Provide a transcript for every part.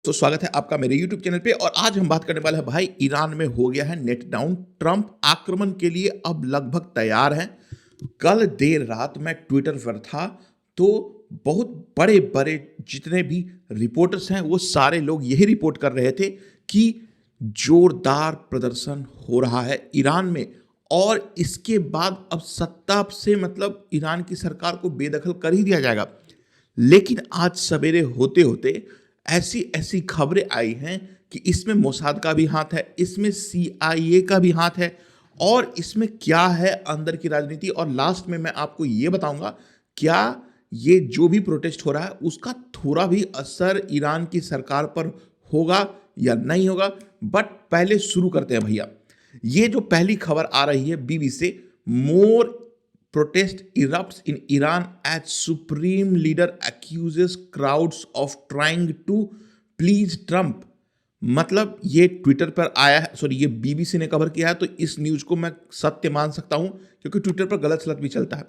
तो स्वागत है आपका मेरे YouTube चैनल पे और आज हम बात करने वाले हैं भाई ईरान में हो गया है नेट डाउन। ट्रंप आक्रमण के लिए अब लगभग तैयार हैं। कल देर रात मैं ट्विटर पर था तो बहुत बड़े बड़े जितने भी रिपोर्टर्स हैं वो सारे लोग यही रिपोर्ट कर रहे थे कि जोरदार प्रदर्शन हो रहा है ईरान में और इसके बाद अब सत्ता से मतलब ईरान की सरकार को बेदखल कर ही दिया जाएगा। लेकिन आज सवेरे होते होते ऐसी ऐसी खबरें आई हैं कि इसमें मोसाद का भी हाथ है, इसमें CIA का भी हाथ है और इसमें क्या है अंदर की राजनीति। और लास्ट में मैं आपको ये बताऊंगा क्या ये जो भी प्रोटेस्ट हो रहा है उसका थोड़ा भी असर ईरान की सरकार पर होगा या नहीं होगा। बट पहले शुरू करते हैं भैया। ये जो पहली खबर आ रही है बीबी से, मोर protest erupts in Iran as supreme leader accuses crowds of trying to please Trump। मतलब ये ट्विटर पर आया है, सॉरी ये बीबीसी ने कवर किया है, तो इस न्यूज को मैं सत्य मान सकता हूं क्योंकि ट्विटर पर गलत सलत भी चलता है।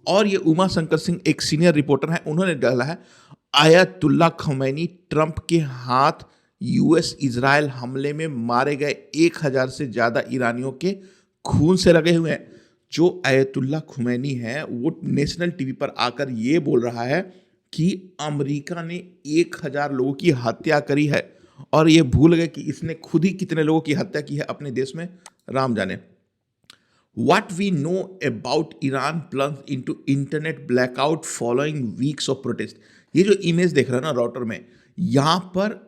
और ये उमा शंकर सिंह एक सीनियर रिपोर्टर है, उन्होंने डाला है आयतुल्ला खमैनी ट्रंप के हाथ US इजराइल हमले में मारे गए 1000 से ज्यादा ईरानियों के खून से लगे हुए हैं। जो आयतुल्ला खुमैनी है वो नेशनल टीवी पर आकर ये बोल रहा है कि अमेरिका ने 1000 लोगों की हत्या करी है और ये भूल गए कि इसने खुद ही कितने लोगों की हत्या की है अपने देश में, राम जाने। What we know about Iran plunged into internet blackout following weeks of protest। ये जो इमेज देख रहे हैं ना राउटर में, यहाँ पर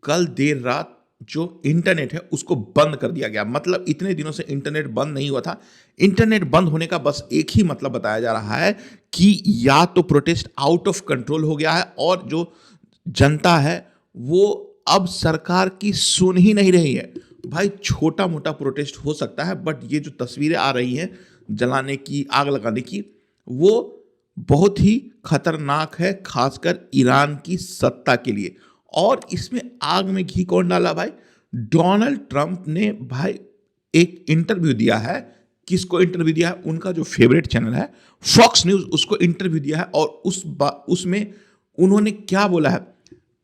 कल देर रात जो इंटरनेट है उसको बंद कर दिया गया। मतलब इतने दिनों से इंटरनेट बंद नहीं हुआ था। इंटरनेट बंद होने का बस एक ही मतलब बताया जा रहा है कि या तो प्रोटेस्ट आउट ऑफ कंट्रोल हो गया है और जो जनता है वो अब सरकार की सुन ही नहीं रही है। भाई छोटा मोटा प्रोटेस्ट हो सकता है बट ये जो तस्वीरें आ रही हैं जलाने की, आग लगाने की, वो बहुत ही खतरनाक है, खासकर ईरान की सत्ता के लिए। और इसमें आग में घी कौन डाला भाई? डोनाल्ड ट्रंप ने भाई एक इंटरव्यू दिया है। किसको इंटरव्यू दिया है? उनका जो फेवरेट चैनल है फॉक्स न्यूज, उसको इंटरव्यू दिया है और उसमें उन्होंने क्या बोला है?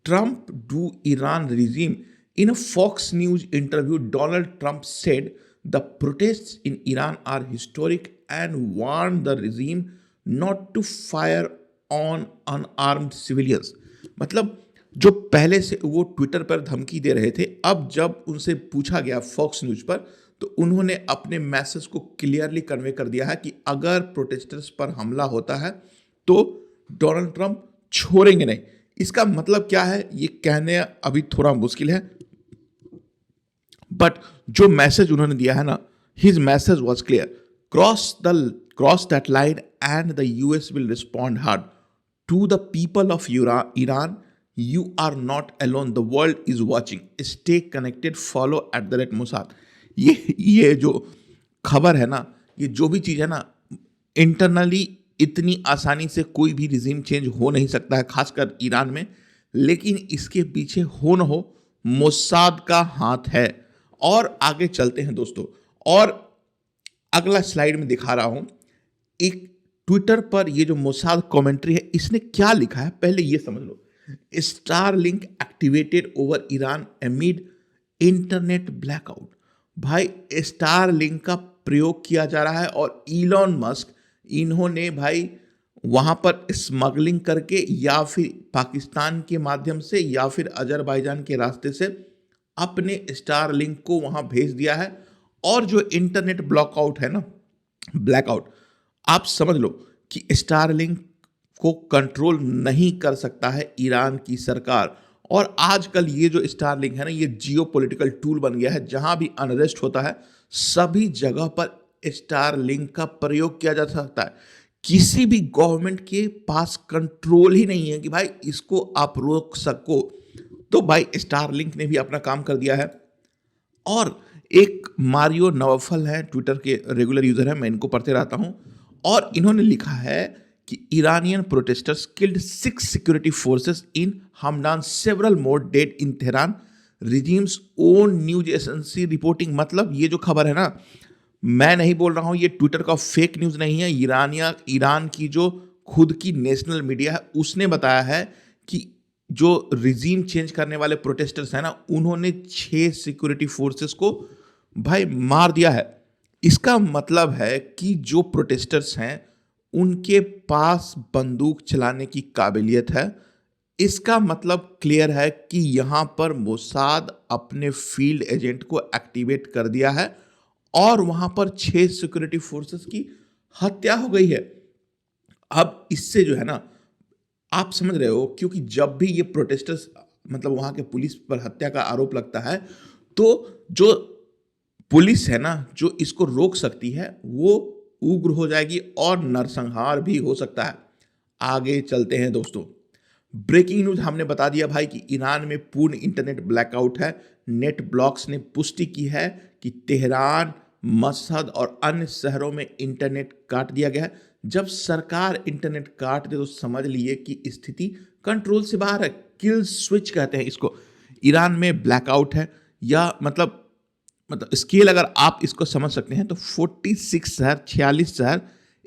Trump do Iran regime. In a Fox News interview Donald Trump said the protests in Iran are historic and warn the regime not to fire on unarmed civilians. मतलब जो पहले से वो ट्विटर पर धमकी दे रहे थे, अब जब उनसे पूछा गया फॉक्स न्यूज पर तो उन्होंने अपने मैसेज को क्लियरली कन्वे कर दिया है कि अगर प्रोटेस्टर्स पर हमला होता है तो डोनाल्ड ट्रंप छोड़ेंगे नहीं। इसका मतलब क्या है ये कहने अभी थोड़ा मुश्किल है, बट जो मैसेज उन्होंने दिया है ना, his message was clear, cross that line and the US will respond hard to the people of Iran. You are not alone. The world is watching. Stay connected. Follow @Mossad। ये जो खबर है ना, ये जो भी चीज़ है ना, इंटरनली इतनी आसानी से कोई भी रिजीम चेंज हो नहीं सकता है, खासकर ईरान में। लेकिन इसके पीछे हो न हो मोसाद का हाथ है। और आगे चलते हैं दोस्तों, और अगला स्लाइड में दिखा रहा हूं एक ट्विटर पर ये जो मोसाद कमेंट्री है इसने क्या लिखा है, पहले ये समझ लो। Starlink activated over Iran amid internet blackout. भाई Starlink का प्रयोग किया जा रहा है और इलॉन मस्क इन्होंने भाई वहां पर स्मगलिंग करके या फिर पाकिस्तान के माध्यम से या फिर अजरबैजान के रास्ते से अपने Starlink को वहां भेज दिया है। और जो इंटरनेट ब्लॉकआउट है ना, ब्लैकआउट, आप समझ लो कि Starlink को कंट्रोल नहीं कर सकता है ईरान की सरकार। और आजकल ये जो स्टारलिंक है ना, ये जियोपॉलिटिकल टूल बन गया है। जहां भी अनरेस्ट होता है सभी जगह पर स्टारलिंक का प्रयोग किया जा सकता है। किसी भी गवर्नमेंट के पास कंट्रोल ही नहीं है कि भाई इसको आप रोक सको। तो भाई स्टारलिंक ने भी अपना काम कर दिया है। और एक मारियो नवफल है, ट्विटर के रेगुलर यूजर है, मैं इनको पढ़ते रहता हूं, और इन्होंने लिखा है कि Iranian protesters killed 6 security forces in Hamdan, several more dead in Tehran, regime's own news agency reporting। मतलब ये जो खबर है ना, मैं नहीं बोल रहा हूँ, ये ट्विटर का फेक न्यूज़ नहीं है। ईरान की जो खुद की नेशनल मीडिया है उसने बताया है कि जो रिजीम चेंज करने वाले प्रोटेस्टर्स हैं ना, उन्होंने 6 सिक्योरिटी फोर्सेस को भाई मार दिया है। इसका मतलब है कि जो प्रोटेस्टर्स हैं उनके पास बंदूक चलाने की काबिलियत है। इसका मतलब क्लियर है कि यहाँ पर मोसाद अपने फील्ड एजेंट को एक्टिवेट कर दिया है और वहाँ पर 6 सिक्योरिटी फोर्सेस की हत्या हो गई है। अब इससे जो है ना, आप समझ रहे हो, क्योंकि जब भी ये प्रोटेस्टर्स मतलब वहाँ के पुलिस पर हत्या का आरोप लगता है, तो जो पुलिस है ना, जो इसको रोक सकती है, वो उग्र हो जाएगी और नरसंहार भी हो सकता है। आगे चलते हैं दोस्तों। ब्रेकिंग न्यूज हमने बता दिया भाई कि ईरान में पूर्ण इंटरनेट ब्लैकआउट है। नेट ब्लॉक्स ने पुष्टि की है कि तेहरान, मशहद और अन्य शहरों में इंटरनेट काट दिया गया है। जब सरकार इंटरनेट काट दे तो समझ लिए कि स्थिति कंट्रोल से बाहर है। किल स्विच कहते हैं इसको। ईरान में ब्लैकआउट है, या मतलब स्केल अगर आप इसको समझ सकते हैं तो 46 शहर, 46 शहर,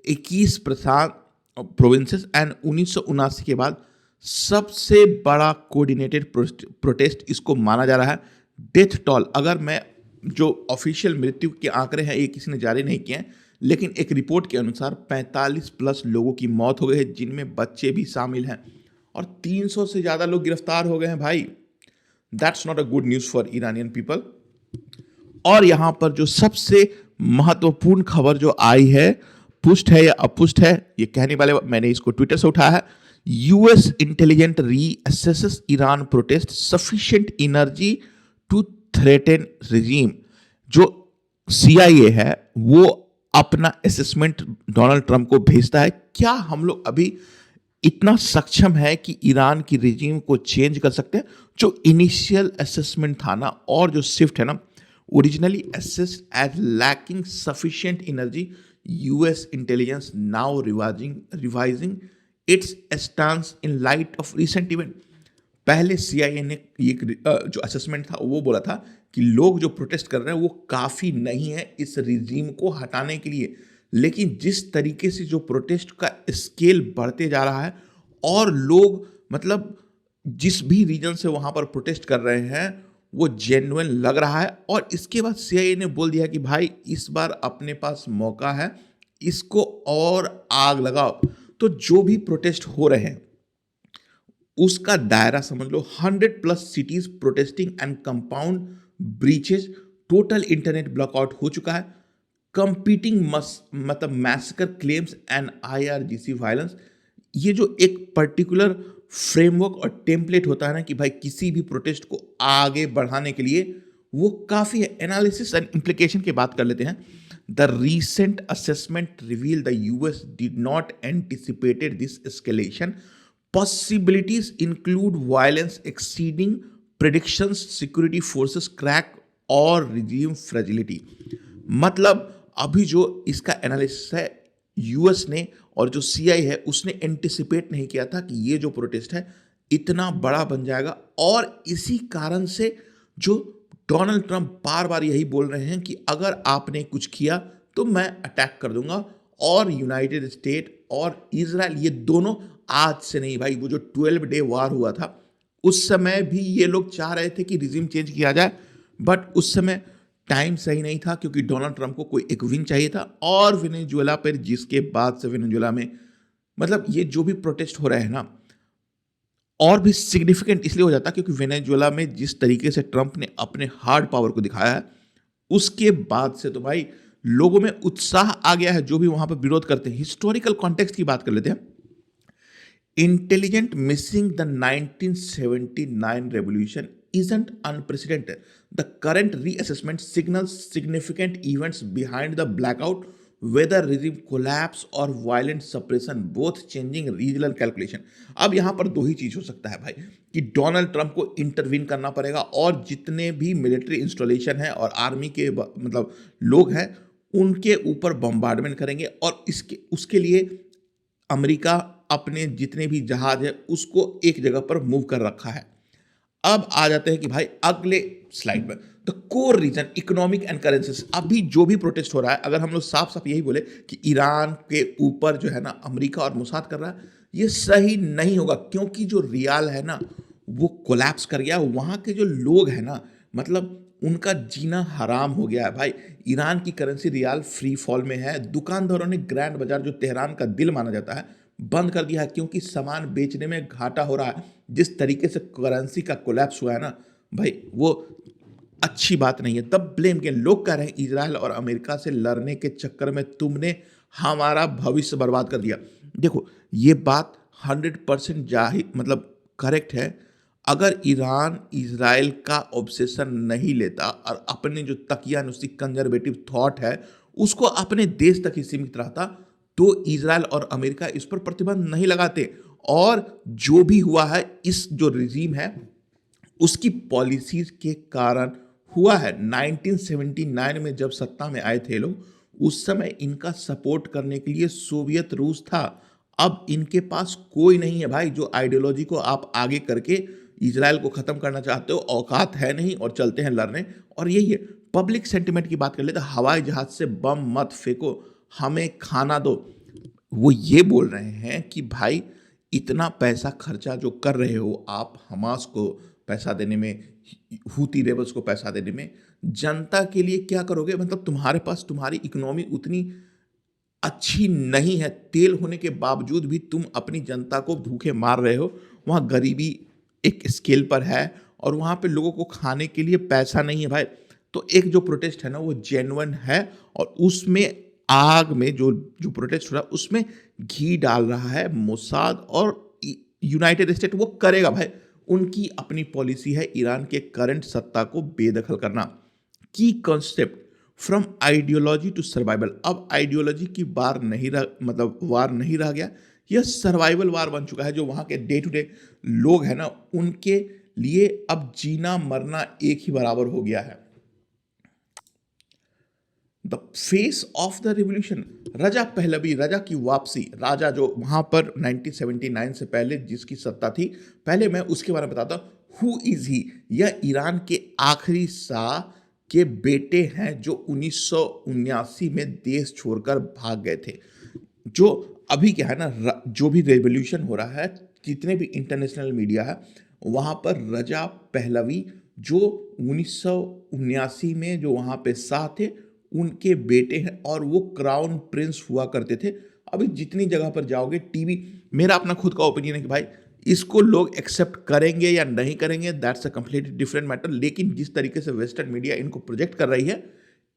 21 प्रशांत प्रोविंसेस एंड 1979 के बाद सबसे बड़ा कोऑर्डिनेटेड प्रोटेस्ट इसको माना जा रहा है। डेथ टॉल, अगर मैं जो ऑफिशियल मृत्यु के आंकड़े हैं ये किसी ने जारी नहीं किए हैं, लेकिन एक रिपोर्ट के अनुसार 45 प्लस लोगों की मौत हो गई है, जिनमें बच्चे भी शामिल हैं, और 300 से ज़्यादा लोग गिरफ्तार हो गए हैं भाई। That's not a good news for Iranian people. और यहां पर जो सबसे महत्वपूर्ण खबर जो आई है, पुष्ट है या अपुष्ट है ये कहने वाले, मैंने इसको ट्विटर से उठाया है। US intelligent reassesses Iran protest sufficient energy to threaten regime. जो सीआईए है वो अपना असेसमेंट डोनाल्ड ट्रंप को भेजता है। क्या हम लोग अभी इतना सक्षम है कि ईरान की रिजीम को चेंज कर सकते हैं? जो इनिशियल असेसमेंट था ना, और जो शिफ्ट है ना, originally assessed as lacking sufficient energy, US intelligence now revising its stance in light of recent event। पहले CIA ने एक जो असेसमेंट था वो बोला था कि लोग जो प्रोटेस्ट कर रहे हैं वो काफ़ी नहीं है इस रिजीम को हटाने के लिए, लेकिन जिस तरीके से जो प्रोटेस्ट का स्केल बढ़ते जा रहा है और लोग मतलब जिस भी रीजन से वहाँ पर प्रोटेस्ट कर रहे हैं वो जेन्युइन लग रहा है। और इसके बाद सीआईए ने बोल दिया कि भाई इस बार अपने पास मौका है, इसको और आग लगाओ। तो जो भी प्रोटेस्ट हो रहे हैं उसका दायरा समझ लो, 100 plus cities protesting and compound breaches, total internet block out हो चुका है, कंपीटिंग मतलब massacre claims and IRGC violence. ये जो एक पर्टिकुलर फ्रेमवर्क और टेम्पलेट होता है ना कि भाई किसी भी प्रोटेस्ट को आगे बढ़ाने के लिए, वो काफ़ी है। एनालिसिस एंड इम्प्लीकेशन की बात कर लेते हैं। The recent assessment reveal the US did not anticipated this escalation, possibilities include violence exceeding predictions, security forces crack और रिजीम फ्रेजिलिटी। मतलब अभी जो इसका एनालिसिस है, यूएस ने और जो सीआई है उसने एंटिसिपेट नहीं किया था कि ये जो प्रोटेस्ट है इतना बड़ा बन जाएगा। और इसी कारण से जो डोनाल्ड ट्रंप बार बार यही बोल रहे हैं कि अगर आपने कुछ किया तो मैं अटैक कर दूंगा। और यूनाइटेड स्टेट और इजराइल ये दोनों आज से नहीं भाई, वो जो 12 डे वार हुआ था उस समय भी ये लोग चाह रहे थे कि रिजीम चेंज किया जाए, बट उस समय टाइम सही नहीं था क्योंकि डोनाल्ड ट्रंप को कोई एक विन चाहिए था। और वेनेजुएला पर, जिसके बाद से वेनेजुएला में मतलब ये जो भी प्रोटेस्ट हो रहे हैं ना, और भी सिग्निफिकेंट इसलिए हो जाता क्योंकि वेनेजुएला में जिस तरीके से ट्रंप ने अपने हार्ड पावर को दिखाया है, उसके बाद से तो भाई लोगों में उत्साह आ गया है जो भी वहां पर विरोध करते हैं। हिस्टोरिकल कॉन्टेक्स्ट की बात कर लेते हैं। Intelligent missing the 1979 revolution isn't unprecedented. The current reassessment signals significant events behind the blackout, whether regime collapse or violent suppression, both changing regional calculation। अब यहाँ पर दो ही चीज हो सकता है भाई, कि डोनाल्ड ट्रंप को इंटरवीन करना पड़ेगा और जितने भी मिलिट्री इंस्टॉलेशन है और आर्मी के मतलब लोग हैं उनके ऊपर बम्बार्डमेंट करेंगे, और इसके उसके लिए अमेरिका अपने जितने भी जहाज है उसको एक जगह पर मूव कर रखा है। अब आ जाते हैं कि भाई अगले स्लाइड में, the core reason economic and currencies. अभी जो भी प्रोटेस्ट हो रहा है, अगर हम लोग साफ साफ यही बोले कि ईरान के ऊपर जो है ना अमेरिका और मोसाद कर रहा है, ये सही नहीं होगा, क्योंकि जो रियाल है ना वो कोलैप्स कर गया। वहाँ के जो लोग हैं ना, मतलब उनका जीना हराम हो गया है भाई। ईरान की करेंसी रियाल फ्री फॉल में है। दुकानदारों ने ग्रैंड बाजार, जो तेहरान का दिल माना जाता है, बंद कर दिया है क्योंकि सामान बेचने में घाटा हो रहा है। जिस तरीके से करेंसी का कोलैप्स हुआ है ना भाई, वो अच्छी बात नहीं है। तब ब्लेम गेम लोग कह रहे हैं इजराइल और अमेरिका से लड़ने के चक्कर में तुमने हमारा भविष्य बर्बाद कर दिया। देखो, ये बात 100% जाहिर मतलब करेक्ट है। अगर ईरान इजराइल का ऑब्सेशन नहीं लेता और अपने जो तकियानुसी कंजर्वेटिव थॉट है उसको अपने देश तक ही सीमित रहता, तो इजराइल और अमेरिका इस पर प्रतिबंध नहीं लगाते। और जो भी हुआ है, इस जो रिजीम है उसकी पॉलिसीज के कारण हुआ है। 1979 में जब सत्ता में आए थे लोग, उस समय इनका सपोर्ट करने के लिए सोवियत रूस था। अब इनके पास कोई नहीं है भाई जो आइडियोलॉजी को आप आगे करके इजराइल को खत्म करना चाहते हो। औकात है नहीं और चलते हैं लड़ने। और यही है, पब्लिक सेंटिमेंट की बात कर ले तो हवाई जहाज से बम मत फेंको, हमें खाना दो। वो ये बोल रहे हैं कि भाई इतना पैसा खर्चा जो कर रहे हो आप हमास को पैसा देने में, हूती रेबल्स को पैसा देने में, जनता के लिए क्या करोगे? मतलब तुम्हारे पास तुम्हारी इकोनॉमी उतनी अच्छी नहीं है, तेल होने के बावजूद भी तुम अपनी जनता को भूखे मार रहे हो। वहाँ गरीबी एक स्केल पर है और वहाँ पे लोगों को खाने के लिए पैसा नहीं है भाई। तो एक जो प्रोटेस्ट है ना वो जेन्युइन है, और उसमें आग में जो जो प्रोटेस्ट हो रहा है उसमें घी डाल रहा है मोसाद और यूनाइटेड स्टेट। वो करेगा भाई, उनकी अपनी पॉलिसी है ईरान के करंट सत्ता को बेदखल करना। की concept from ideology to survival. अब आइडियोलॉजी की बार नहीं रह मतलब वार नहीं रह गया, यह सर्वाइवल वार बन चुका है। जो वहाँ के डे टू डे लोग हैं ना, उनके लिए अब जीना मरना एक ही बराबर हो गया है। The face of the revolution, Reza Pahlavi, Reza की वापसी। राजा जो वहाँ पर 1979 से पहले जिसकी सत्ता थी, पहले मैं उसके बारे में बताता हूँ। Who is he? यह ईरान के आखिरी शाह के बेटे हैं जो 1979 में देश छोड़कर भाग गए थे। जो अभी क्या है ना, जो भी रेवोल्यूशन हो रहा है, जितने भी इंटरनेशनल मीडिया है, वहाँ पर रजा पहलवी जो 1979 में जो वहाँ पे शाह थे, उनके बेटे हैं और वो क्राउन प्रिंस हुआ करते थे। अभी जितनी जगह पर जाओगे टीवी, मेरा अपना खुद का ओपिनियन है कि भाई इसको लोग एक्सेप्ट करेंगे या नहीं करेंगे, that's a completely different matter. लेकिन जिस तरीके से वेस्टर्न मीडिया इनको प्रोजेक्ट कर रही है,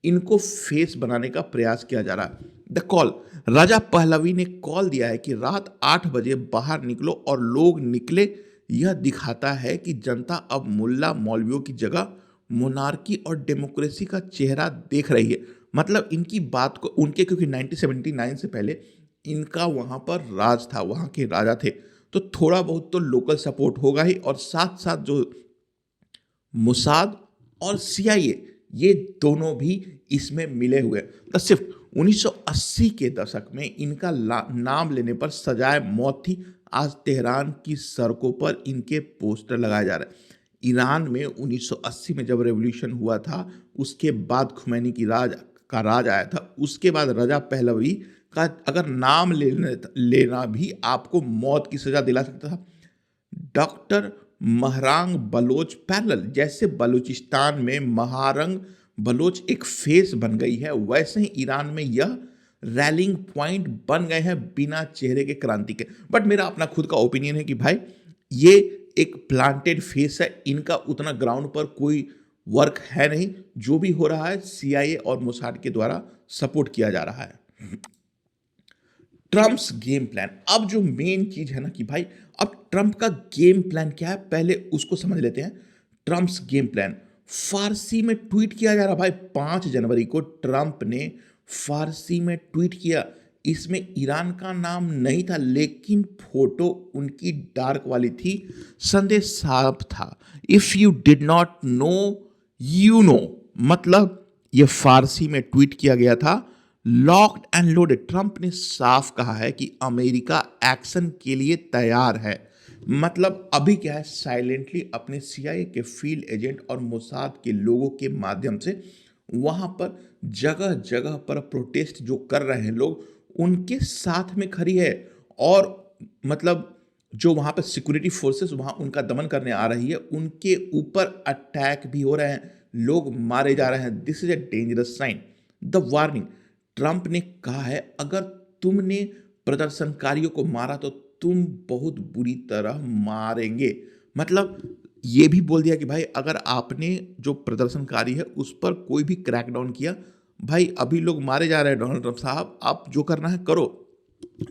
इनको फेस बनाने का प्रयास किया जा रहा है। द कॉल, राजा पहलवी ने कॉल दिया है कि रात 8 बजे बाहर निकलो, और लोग निकले। यह दिखाता है कि जनता अब मुल्ला मौलवियों की जगह मोनार्की और डेमोक्रेसी का चेहरा देख रही है। मतलब इनकी बात को उनके, क्योंकि 1979 से पहले इनका वहाँ पर राज था, वहाँ के राजा थे, तो थोड़ा बहुत तो लोकल सपोर्ट होगा ही। और साथ साथ जो मोसाद और सीआईए, ये दोनों भी इसमें मिले हुए। तो सिर्फ 1980 के दशक में इनका नाम लेने पर सजाए मौत थी। आज तेहरान की सड़कों पर इनके पोस्टर लगाए जा रहे हैं। ईरान में 1980 में जब रेवोल्यूशन हुआ था, उसके बाद खुमैनी की राज आया था। उसके बाद रजा पहलवी का अगर नाम लेना भी आपको मौत की सजा दिला सकता था। डॉक्टर महरांग बलोच पैरेलल, जैसे बलूचिस्तान में महारंग बलोच एक फेस बन गई है, वैसे ही ईरान में यह रैलिंग पॉइंट बन गए हैं बिना चेहरे के क्रांति के। बट मेरा अपना खुद का ओपिनियन है कि भाई ये एक प्लांटेड फेस है, इनका उतना ग्राउंड पर कोई वर्क है नहीं। जो भी हो रहा है सीआईए और मोसाद के द्वारा सपोर्ट किया जा रहा है। Trump's game plan. अब जो मेन चीज है ना कि भाई अब ट्रम्प का गेम प्लान क्या है, पहले उसको समझ लेते हैं। ट्रम्प्स गेम प्लान फारसी में ट्वीट किया जा रहा भाई। 5 जनवरी को ट्रम्प ने फारसी में ट्वीट किया। इसमें ईरान का नाम नहीं था, लेकिन फोटो उनकी डार्क वाली थी। संदेश साफ था, if you did not know you know. मतलब यह फारसी में ट्वीट किया गया था। लॉक्ड एंड लोडेड, ट्रंप ने साफ कहा है कि अमेरिका एक्शन के लिए तैयार है। मतलब अभी क्या है, साइलेंटली अपने सीआईए के फील्ड एजेंट और मोसाद के लोगों के माध्यम से वहां पर जगह जगह पर प्रोटेस्ट जो कर रहे हैं लोग, उनके साथ में खड़ी है। और मतलब जो वहाँ पे सिक्योरिटी फोर्सेस वहाँ उनका दमन करने आ रही है, उनके ऊपर अटैक भी हो रहे हैं, लोग मारे जा रहे हैं। This is a dangerous sign. The warning, Trump ने कहा है अगर तुमने प्रदर्शनकारियों को मारा तो तुम बहुत बुरी तरह मारेंगे। मतलब ये भी बोल दिया कि भाई अगर आपने जो प्रदर्शनकारी है उस पर कोई भी क्रैकडाउन किया, भाई अभी लोग मारे जा रहे हैं डोनाल्ड ट्रंप साहब, आप जो करना है करो।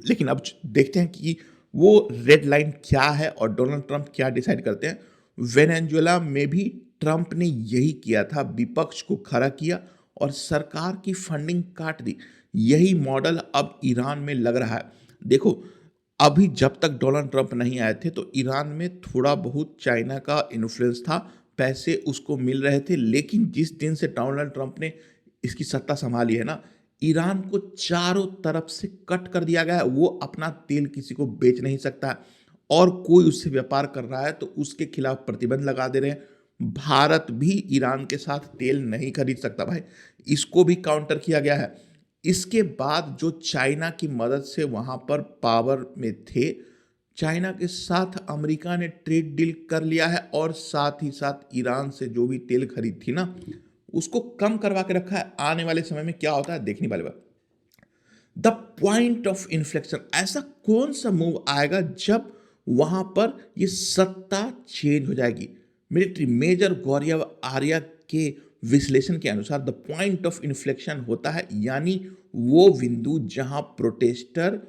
लेकिन अब देखते हैं कि वो रेड लाइन क्या है और डोनाल्ड ट्रंप क्या डिसाइड करते हैं। वेनेजुएला में भी ट्रंप ने यही किया था, विपक्ष को खड़ा किया और सरकार की फंडिंग काट दी। यही मॉडल अब ईरान में लग रहा है। देखो, अभी जब तक डोनाल्ड ट्रंप नहीं आए थे तो ईरान में थोड़ा बहुत चाइना का इन्फ्लुएंस था, पैसे उसको मिल रहे थे। लेकिन जिस दिन से डोनाल्ड ट्रंप ने इसकी सत्ता संभाली है ना, ईरान को चारों तरफ से कट कर दिया गया है। वो अपना तेल किसी को बेच नहीं सकता है और कोई उससे व्यापार कर रहा है तो उसके खिलाफ प्रतिबंध लगा दे रहे हैं। भारत भी ईरान के साथ तेल नहीं खरीद सकता भाई, इसको भी काउंटर किया गया है। इसके बाद जो चाइना की मदद से वहां पर पावर में थे, चाइना के साथ अमेरिका ने ट्रेड डील कर लिया है और साथ ही साथ ईरान से जो भी तेल खरीद थी ना उसको कम करवा के रखा है। आने वाले समय में क्या होता है देखने वाली बात। द पॉइंट ऑफ इन्फ्लेक्शन, ऐसा कौन सा मूव आएगा जब वहां पर ये सत्ता चेंज हो जाएगी। मिलिट्री मेजर गौरव आर्या के विश्लेषण के अनुसार द पॉइंट ऑफ इन्फ्लेक्शन होता है, यानी वो बिंदु जहां प्रोटेस्टर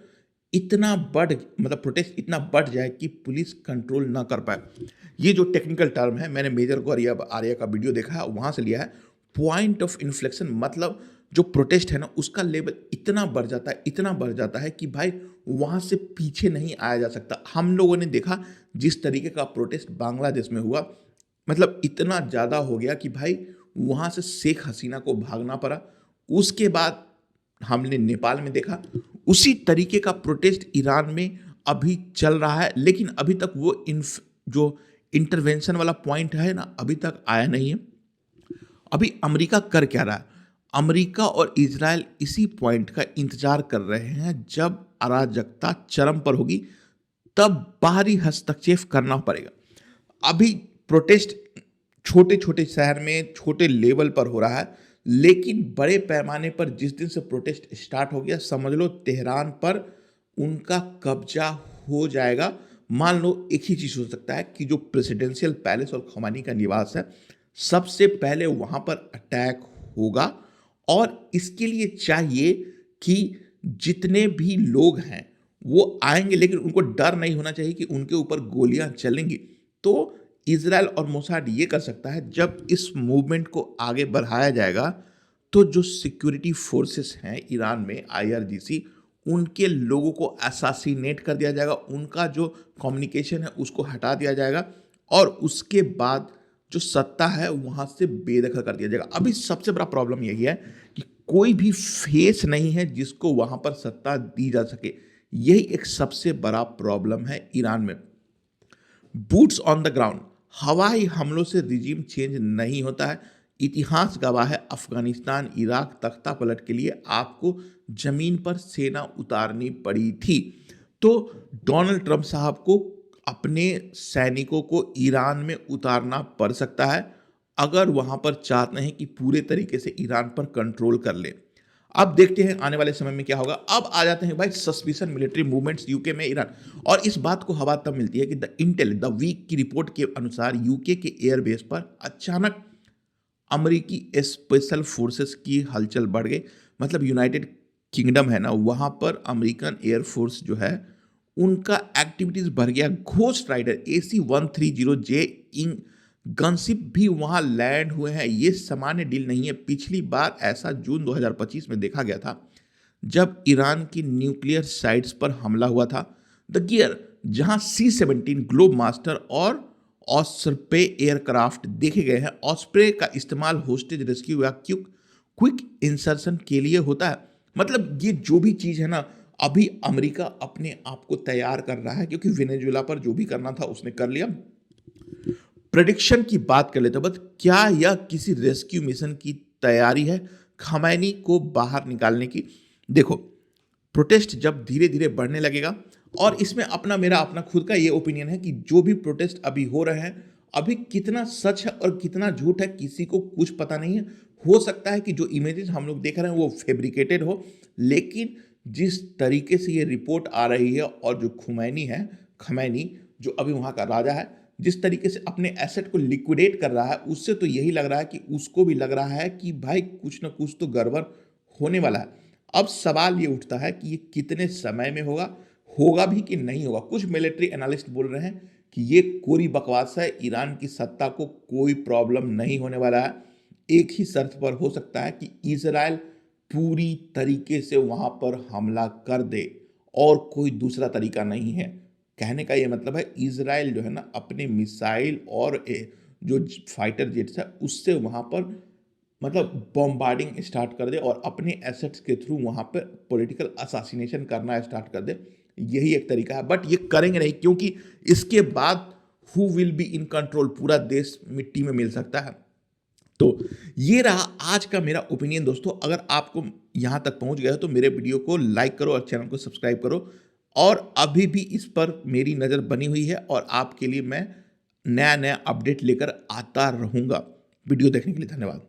इतना बढ़ मतलब प्रोटेस्ट इतना बढ़ जाए कि पुलिस कंट्रोल ना कर पाए। ये जो टेक्निकल टर्म है, मैंने मेजर गौरव आर्या का वीडियो देखा है, वहां से लिया है। पॉइंट ऑफ इन्फ्लेक्शन मतलब जो प्रोटेस्ट है ना उसका लेवल इतना बढ़ जाता है, इतना बढ़ जाता है कि भाई वहां से पीछे नहीं आया जा सकता। हम लोगों ने देखा जिस तरीके का प्रोटेस्ट बांग्लादेश में हुआ, मतलब इतना ज़्यादा हो गया कि भाई वहां से शेख हसीना को भागना पड़ा। उसके बाद हमने नेपाल में देखा, उसी तरीके का प्रोटेस्ट ईरान में अभी चल रहा है। लेकिन अभी तक वो जो इंटरवेंशन वाला पॉइंट है ना अभी तक आया नहीं है। अभी अमेरिका कर क्या रहा है, अमेरिका और इजराइल इसी पॉइंट का इंतजार कर रहे हैं, जब अराजकता चरम पर होगी तब बाहरी हस्तक्षेप करना पड़ेगा। अभी प्रोटेस्ट छोटे छोटे शहर में छोटे लेवल पर हो रहा है, लेकिन बड़े पैमाने पर जिस दिन से प्रोटेस्ट स्टार्ट हो गया समझ लो तेहरान पर उनका कब्जा हो जाएगा। मान लो एक ही चीज हो सकता है कि जो प्रेसिडेंशियल पैलेस और खमानी का निवास है, सबसे पहले वहां पर अटैक होगा। और इसके लिए चाहिए कि जितने भी लोग हैं वो आएंगे, लेकिन उनको डर नहीं होना चाहिए कि उनके ऊपर गोलियां चलेंगी। तो इजराइल और मोसाड ये कर सकता है, जब इस मूवमेंट को आगे बढ़ाया जाएगा तो जो सिक्योरिटी फोर्सेस हैं ईरान में, आईआरजीसी, उनके लोगों को असैसिनेट कर दिया जाएगा, उनका जो कम्युनिकेशन है उसको हटा दिया जाएगा और उसके बाद जो सत्ता है वहां से बेदखल कर दिया जाएगा। अभी सबसे बड़ा प्रॉब्लम यही है कि कोई भी फेस नहीं है जिसको वहां पर सत्ता दी जा सके। यही एक सबसे बड़ा प्रॉब्लम है ईरान में। बूट्स ऑन द ग्राउंड, हवाई हमलों से रिजीम चेंज नहीं होता है। इतिहास गवाह है, अफगानिस्तान इराक तख्ता पलट के लिए आपको जमीन पर सेना उतारनी पड़ी थी। तो डोनाल्ड ट्रंप साहब को अपने सैनिकों को ईरान में उतारना पड़ सकता है अगर वहां पर चाहते हैं कि पूरे तरीके से ईरान पर कंट्रोल कर ले। अब देखते हैं आने वाले समय में क्या होगा। अब आ जाते हैं भाई सस्पिशन मिलिट्री मूवमेंट्स यूके में ईरान। और इस बात को हवा तब मिलती है कि द वीक की रिपोर्ट के अनुसार यूके के एयरबेस पर अचानक अमेरिकी स्पेशल फोर्सेस की हलचल बढ़ गई। मतलब यूनाइटेड किंगडम है ना, वहां पर अमेरिकन एयरफोर्स जो है उनका एक्टिविटीज बढ़ गया। घोस्ट राइडर AC-130J इंग गनशिप भी वहां लैंड हुए हैं। ये सामान्य डील नहीं है। पिछली बार ऐसा जून 2025 में देखा गया था जब ईरान की न्यूक्लियर साइट्स पर हमला हुआ था। द गियर, जहां C-17 ग्लोब मास्टर और ऑस्प्रे एयरक्राफ्ट देखे गए हैं। ऑस्प्रे का इस्तेमाल होस्टेज रेस्क्यू या क्विक इंसर्शन के लिए होता है। मतलब ये जो भी चीज है ना, अभी अमेरिका अपने आप को तैयार कर रहा है, क्योंकि वेनेजुएला पर जो भी करना था उसने कर लिया। प्रेडिक्शन की बात कर लेते हैं, बस क्या यह किसी रेस्क्यू मिशन की तैयारी है खमैनी को बाहर निकालने की। देखो, प्रोटेस्ट जब धीरे धीरे बढ़ने लगेगा और इसमें मेरा अपना खुद का ये ओपिनियन है कि जो भी प्रोटेस्ट अभी हो रहे हैं, अभी कितना सच है और कितना झूठ है किसी को कुछ पता नहीं है। हो सकता है कि जो इमेजेस हम लोग देख रहे हैं वो फैब्रिकेटेड हो, लेकिन जिस तरीके से ये रिपोर्ट आ रही है और जो खमैनी जो अभी वहाँ का राजा है, जिस तरीके से अपने एसेट को लिक्विडेट कर रहा है, उससे तो यही लग रहा है कि उसको भी लग रहा है कि भाई कुछ ना कुछ तो गड़बड़ होने वाला है। अब सवाल ये उठता है कि ये कितने समय में होगा भी कि नहीं होगा। कुछ मिलिट्री एनालिस्ट बोल रहे हैं कि ये कोरी बकवास है, ईरान की सत्ता को कोई प्रॉब्लम नहीं होने वाला है। एक ही शर्त पर हो सकता है कि इजराइल पूरी तरीके से वहां पर हमला कर दे और कोई दूसरा तरीका नहीं है। कहने का ये मतलब है इजराइल जो है ना अपने मिसाइल और जो फाइटर जेट्स है उससे वहां पर मतलब बॉम्बार्डिंग स्टार्ट कर दे और अपने एसेट्स के थ्रू वहां पर पॉलिटिकल असासिनेशन करना स्टार्ट कर दे। यही एक तरीका है, बट ये करेंगे नहीं क्योंकि इसके बाद who will be in control, पूरा देश मिट्टी में मिल सकता है। तो ये रहा आज का मेरा ओपिनियन दोस्तों। अगर आपको यहां तक पहुंच गया तो मेरे वीडियो को लाइक करो और चैनल को सब्सक्राइब करो। और अभी भी इस पर मेरी नज़र बनी हुई है और आपके लिए मैं नया नया अपडेट लेकर आता रहूंगा। वीडियो देखने के लिए धन्यवाद।